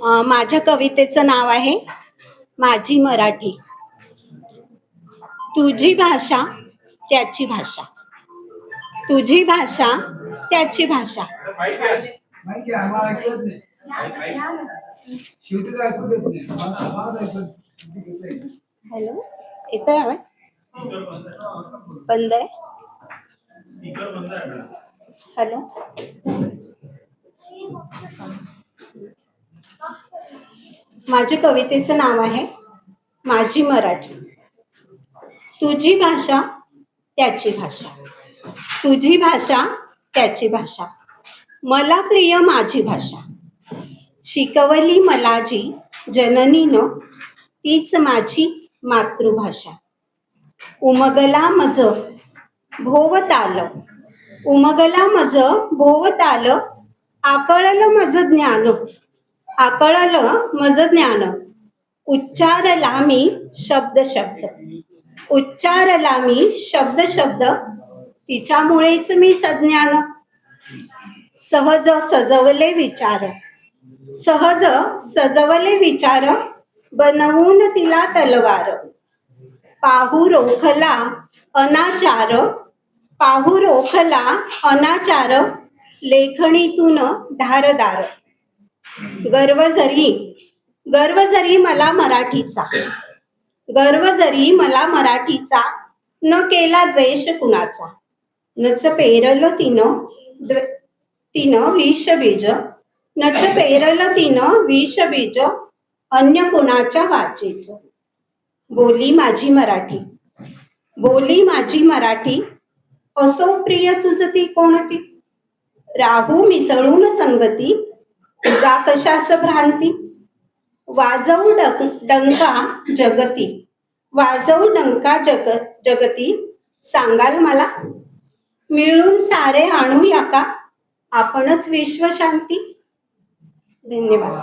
माझ्या कवितेचं नाव आहे माझी मराठी. तुझी भाषा त्याची भाषा, तुझी भाषा त्याची भाषा. हॅलो, येतोय आवाज? बंद आहे. हॅलो, माझ्या कवितेचं नाव आहे माझी मराठी. तुझी भाषा त्याची भाषा, तुझी भाषा त्याची भाषा. मला प्रिय माझी भाषा, शिकवली मला जी जननीनं, तीच माझी मातृभाषा. उमगला मज भोवताल, उमगला मज भोवताल, आकळलं मज ज्ञान, आकळलं मज ज्ञान. उच्चारला मी शब्द शब्द, उच्चारला मी शब्द शब्द, तिच्यामुळेच मी सज्ञान. सहज सजवले विचार, सहज सजवले विचार, बनवून तिला तलवार. पाहू रोखला अनाचार, पाहू रोखला अनाचार, लेखणीतून धारदार. गर्व जरी, गर्व जरी मला मराठीचा, गर्व जरी मला मराठीचा, न केला द्वेष कुणाचा. नच पेरलं तिनं विष बीज, नच पेरलं तिनं विष बीज, अन्य कुणाच्या वाचेच. बोली माझी मराठी, बोली माझी मराठी, असो प्रिय तुझ ती कोणती. राहू मिसळून संगती, उगा कशास भ्रांती. वाजवू डंका जगती, वाजवू डंका जगती, सांगाल मला. मिळून सारे आणूया का आपणच विश्वशांती. धन्यवाद.